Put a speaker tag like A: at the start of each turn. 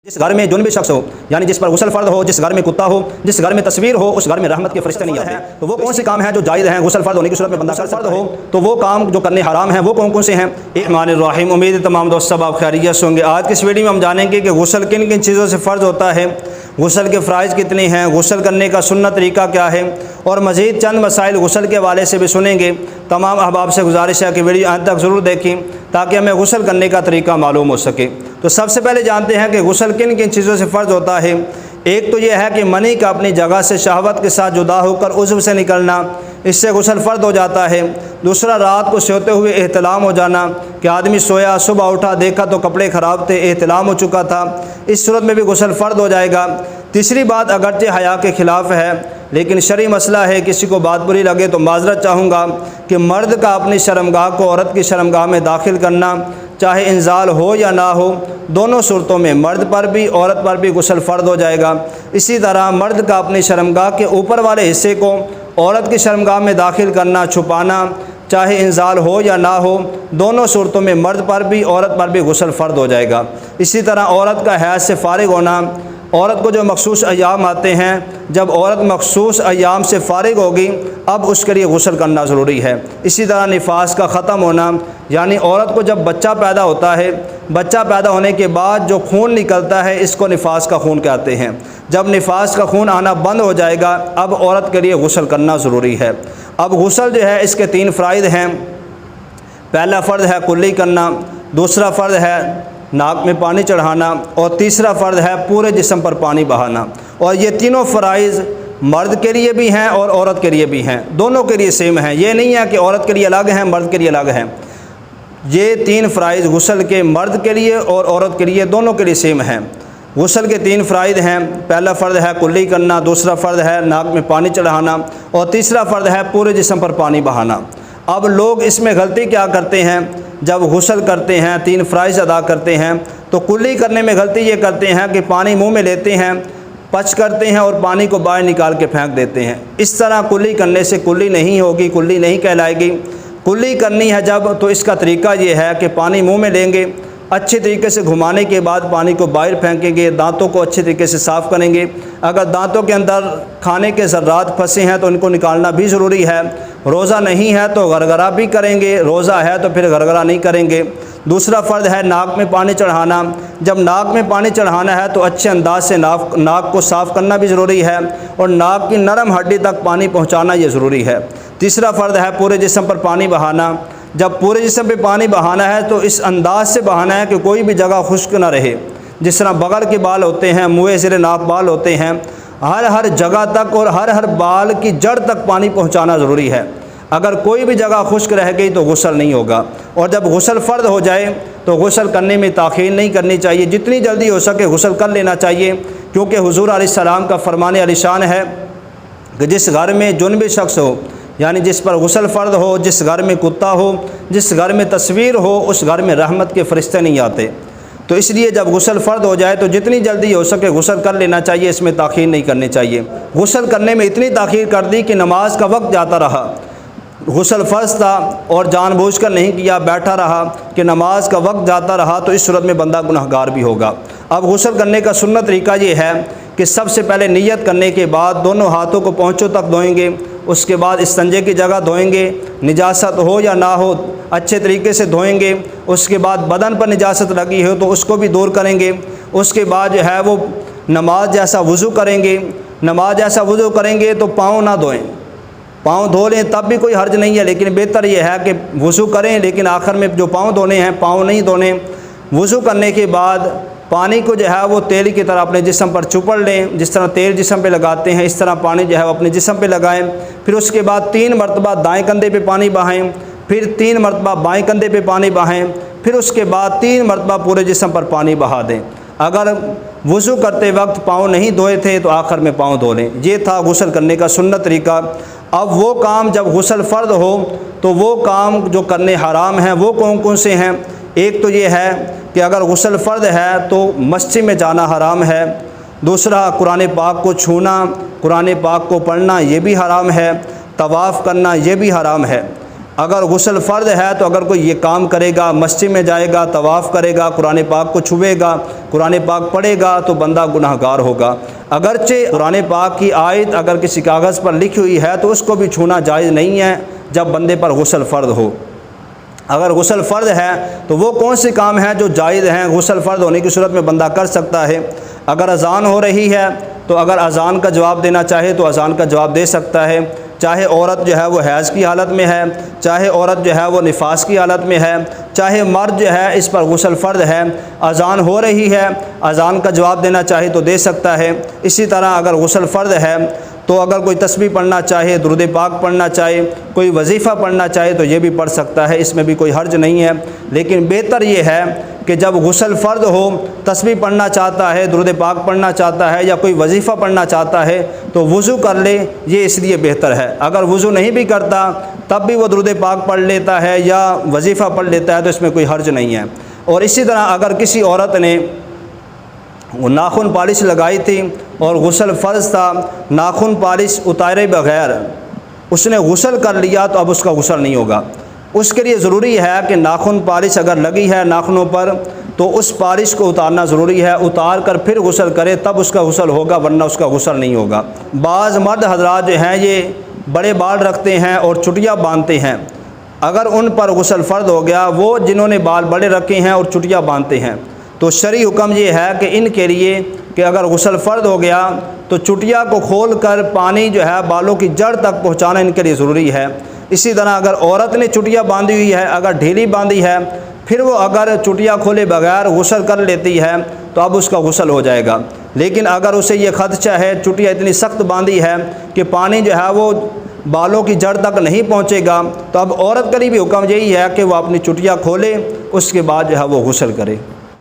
A: جس گھر میں جنبی شخص ہو یعنی جس پر غسل فرض ہو، جس گھر میں کتا ہو، جس گھر میں تصویر ہو، اس گھر میں رحمت کے فرشتے نہیں آتے۔ تو وہ کون سے کام ہیں جو جائز ہیں غسل فرض ہونے کی صورت میں بندہ فرض ہو، تو وہ کام جو کرنے حرام ہیں وہ کون کون سے ہیں؟ الرحمن الرحیم۔ امید تمام دوست سب آپ خیریت سے ہوں گے۔ آج کی اس ویڈیو میں ہم جانیں گے کہ غسل کن کن چیزوں سے فرض ہوتا ہے، غسل کے فرائض کتنے ہیں، غسل کرنے کا سنت طریقہ کیا ہے، اور مزید چند مسائل غسل کے حوالے سے بھی سنیں گے۔ تمام احباب سے گزارش ہے کہ ویڈیو آخر تک ضرور دیکھیں تاکہ ہمیں غسل کرنے کا طریقہ معلوم ہو سکے۔ تو سب سے پہلے جانتے ہیں کہ غسل کن کن چیزوں سے فرض ہوتا ہے۔ ایک تو یہ ہے کہ منی کا اپنی جگہ سے شہوت کے ساتھ جدا ہو کر عضو سے نکلنا، اس سے غسل فرض ہو جاتا ہے۔ دوسرا، رات کو سوتے ہوئے احتلام ہو جانا، کہ آدمی سویا، صبح اٹھا دیکھا تو کپڑے خراب تھے، احتلام ہو چکا تھا، اس صورت میں بھی غسل فرض ہو جائے گا۔ تیسری بات، اگرچہ حیا کے خلاف ہے لیکن شرعی مسئلہ ہے، کسی کو بات بری لگے تو معذرت چاہوں گا، کہ مرد کا اپنی شرمگاہ کو عورت کی شرمگاہ میں داخل کرنا، چاہے انزال ہو یا نہ ہو، دونوں صورتوں میں مرد پر بھی عورت پر بھی غسل فرض ہو جائے گا۔ اسی طرح مرد کا اپنی شرمگاہ کے اوپر والے حصے کو عورت کی شرمگاہ میں داخل کرنا، چھپانا، چاہے انزال ہو یا نہ ہو، دونوں صورتوں میں مرد پر بھی عورت پر بھی غسل فرض ہو جائے گا۔ اسی طرح عورت کا حیض سے فارغ ہونا، عورت کو جو مخصوص ایام آتے ہیں، جب عورت مخصوص ایام سے فارغ ہوگی اب اس کے لیے غسل کرنا ضروری ہے۔ اسی طرح نفاس کا ختم ہونا، یعنی عورت کو جب بچہ پیدا ہوتا ہے، بچہ پیدا ہونے کے بعد جو خون نکلتا ہے اس کو نفاس کا خون کہتے ہیں۔ جب نفاس کا خون آنا بند ہو جائے گا اب عورت کے لیے غسل کرنا ضروری ہے۔ اب غسل جو ہے اس کے 3 فرائض ہیں۔ پہلا فرض ہے کلی کرنا، دوسرا فرض ہے ناک میں پانی چڑھانا، اور تیسرا فرض ہے پورے جسم پر پانی بہانا۔ اور یہ تینوں فرائض مرد کے لیے بھی ہیں اور عورت کے لیے بھی ہیں، دونوں کے لیے سیم ہیں۔ یہ نہیں ہے کہ عورت کے لیے الگ ہیں مرد کے لیے الگ ہیں، یہ 3 فرائض غسل کے مرد کے لیے اور عورت کے لیے دونوں کے لیے سیم ہیں۔ غسل کے 3 فرائض ہیں۔ پہلا فرض ہے کلی کرنا، دوسرا فرض ہے ناک میں پانی چڑھانا، اور تیسرا فرض ہے پورے جسم پر پانی بہانا۔ اب لوگ اس میں غلطی کیا کرتے ہیں، جب غسل کرتے ہیں 3 فرائض ادا کرتے ہیں تو کلی کرنے میں غلطی یہ کرتے ہیں کہ پانی منہ میں لیتے ہیں، پچ کرتے ہیں اور پانی کو باہر نکال کے پھینک دیتے ہیں۔ اس طرح کلی کرنے سے کلی نہیں ہوگی، کلی نہیں کہلائے گی۔ کلی کرنی ہے جب تو اس کا طریقہ یہ ہے کہ پانی منہ میں لیں گے، اچھے طریقے سے گھمانے کے بعد پانی کو باہر پھینکیں گے، دانتوں کو اچھے طریقے سے صاف کریں گے۔ اگر دانتوں کے اندر کھانے کے ذرات پھنسے ہیں تو ان کو نکالنا بھی ضروری ہے۔ روزہ نہیں ہے تو غرغرہ بھی کریں گے، روزہ ہے تو پھر غرغرہ نہیں کریں گے۔ دوسرا فرض ہے ناک میں پانی چڑھانا۔ جب ناک میں پانی چڑھانا ہے تو اچھے انداز سے ناک کو صاف کرنا بھی ضروری ہے، اور ناک کی نرم ہڈی تک پانی پہنچانا یہ ضروری ہے۔ تیسرا فرض ہے پورے جسم پر پانی بہانا۔ جب پورے جسم پہ پانی بہانا ہے تو اس انداز سے بہانا ہے کہ کوئی بھی جگہ خشک نہ رہے۔ جس طرح بغل کے بال ہوتے ہیں، منہ زیر ناف بال ہوتے ہیں، ہر جگہ تک اور ہر بال کی جڑ تک پانی پہنچانا ضروری ہے۔ اگر کوئی بھی جگہ خشک رہ گئی تو غسل نہیں ہوگا۔ اور جب غسل فرض ہو جائے تو غسل کرنے میں تاخیر نہیں کرنی چاہیے، جتنی جلدی ہو سکے غسل کر لینا چاہیے، کیونکہ حضور علیہ السلام کا فرمان عالی شان ہے کہ جس گھر میں جنبی شخص ہو، یعنی جس پر غسل فرض ہو، جس گھر میں کتا ہو، جس گھر میں تصویر ہو، اس گھر میں رحمت کے فرشتے نہیں آتے۔ تو اس لیے جب غسل فرض ہو جائے تو جتنی جلدی ہو سکے غسل کر لینا چاہیے، اس میں تاخیر نہیں کرنی چاہیے۔ غسل کرنے میں اتنی تاخیر کر دی کہ نماز کا وقت جاتا رہا، غسل فرض تھا اور جان بوجھ کر نہیں کیا، بیٹھا رہا کہ نماز کا وقت جاتا رہا، تو اس صورت میں بندہ گنہگار بھی ہوگا۔ اب غسل کرنے کا سنت طریقہ یہ ہے کہ سب سے پہلے نیت کرنے کے بعد دونوں ہاتھوں کو پونچھوں تک دھوئیں گے، اس کے بعد استنجے کی جگہ دھوئیں گے، نجاست ہو یا نہ ہو اچھے طریقے سے دھوئیں گے۔ اس کے بعد بدن پر نجاست لگی ہو تو اس کو بھی دور کریں گے۔ اس کے بعد جو ہے وہ نماز جیسا وضو کریں گے۔ نماز جیسا وضو کریں گے تو پاؤں نہ دھوئیں، پاؤں دھو لیں تب بھی کوئی حرج نہیں ہے، لیکن بہتر یہ ہے کہ وضو کریں لیکن آخر میں جو پاؤں دھونے ہیں پاؤں نہیں دھونے۔ وضو کرنے کے بعد پانی کو جو ہے وہ تیل کی طرح اپنے جسم پر چپڑ لیں، جس طرح تیل جسم پہ لگاتے ہیں اس طرح پانی جو ہے وہ اپنے جسم پہ لگائیں۔ پھر اس کے بعد 3 مرتبہ دائیں کندھے پہ پانی بہائیں، پھر 3 مرتبہ بائیں کندھے پہ پانی بہائیں، پھر اس کے بعد 3 مرتبہ پورے جسم پر پانی بہا دیں۔ اگر وضو کرتے وقت پاؤں نہیں دھوئے تھے تو آخر میں پاؤں دھو لیں۔ یہ تھا غسل کرنے کا سنت طریقہ۔ اب وہ کام جب غسل فرض ہو تو وہ کام جو کرنے حرام ہیں وہ کون کون سے ہیں؟ ایک تو یہ ہے کہ اگر غسل فرض ہے تو مسجد میں جانا حرام ہے۔ دوسرا، قرآن پاک کو چھونا، قرآن پاک کو پڑھنا یہ بھی حرام ہے۔ طواف کرنا یہ بھی حرام ہے۔ اگر غسل فرض ہے تو اگر کوئی یہ کام کرے گا، مسجد میں جائے گا، طواف کرے گا، قرآن پاک کو چھوئے گا، قرآن پاک پڑھے گا تو بندہ گناہ گار ہوگا۔ اگرچہ قرآن پاک کی آیت اگر کسی کاغذ پر لکھی ہوئی ہے تو اس کو بھی چھونا جائز نہیں ہے جب بندے پر غسل فرض ہو۔ اگر غسل فرض ہے تو وہ کون سے کام ہیں جو جائز ہیں، غسل فرض ہونے کی صورت میں بندہ کر سکتا ہے۔ اگر اذان ہو رہی ہے تو اگر اذان کا جواب دینا چاہے تو اذان کا جواب دے سکتا ہے، چاہے عورت جو ہے وہ حیض کی حالت میں ہے، چاہے عورت جو ہے وہ نفاس کی حالت میں ہے، چاہے مرد جو ہے اس پر غسل فرض ہے، اذان ہو رہی ہے، اذان کا جواب دینا چاہے تو دے سکتا ہے۔ اسی طرح اگر غسل فرض ہے تو اگر کوئی تسبیح پڑھنا چاہے، درود پاک پڑھنا چاہے، کوئی وظیفہ پڑھنا چاہے تو یہ بھی پڑھ سکتا ہے، اس میں بھی کوئی حرج نہیں ہے۔ لیکن بہتر یہ ہے کہ جب غسل فرض ہو، تسبیح پڑھنا چاہتا ہے، درود پاک پڑھنا چاہتا ہے یا کوئی وظیفہ پڑھنا چاہتا ہے تو وضو کر لے، یہ اس لیے بہتر ہے۔ اگر وضو نہیں بھی کرتا تب بھی وہ درود پاک پڑھ لیتا ہے یا وظیفہ پڑھ لیتا ہے تو اس میں کوئی حرج نہیں ہے۔ اور اسی طرح اگر کسی عورت نے ناخن پالش لگائی تھی اور غسل فرض تھا، ناخن پالش اتارے بغیر اس نے غسل کر لیا تو اب اس کا غسل نہیں ہوگا۔ اس کے لیے ضروری ہے کہ ناخن پالش اگر لگی ہے ناخنوں پر تو اس پالش کو اتارنا ضروری ہے، اتار کر پھر غسل کرے تب اس کا غسل ہوگا، ورنہ اس کا غسل نہیں ہوگا۔ بعض مرد حضرات جو ہیں یہ بڑے بال رکھتے ہیں اور چٹیاں باندھتے ہیں، اگر ان پر غسل فرض ہو گیا، وہ جنہوں نے بال بڑے رکھے ہیں اور چٹیاں باندھتے ہیں، تو شرعی حکم یہ ہے کہ ان کے لیے کہ اگر غسل فرض ہو گیا تو چٹیا کو کھول کر پانی جو ہے بالوں کی جڑ تک پہنچانا ان کے لیے ضروری ہے۔ اسی طرح اگر عورت نے چٹیا باندھی ہوئی ہے، اگر ڈھیلی باندھی ہے، پھر وہ اگر چٹیا کھولے بغیر غسل کر لیتی ہے تو اب اس کا غسل ہو جائے گا۔ لیکن اگر اسے یہ خدشہ ہے، چٹیا اتنی سخت باندھی ہے کہ پانی جو ہے وہ بالوں کی جڑ تک نہیں پہنچے گا، تو اب عورت کا بھی حکم یہی ہے کہ وہ اپنی چٹیا کھولے، اس کے بعد جو ہے وہ غسل کرے۔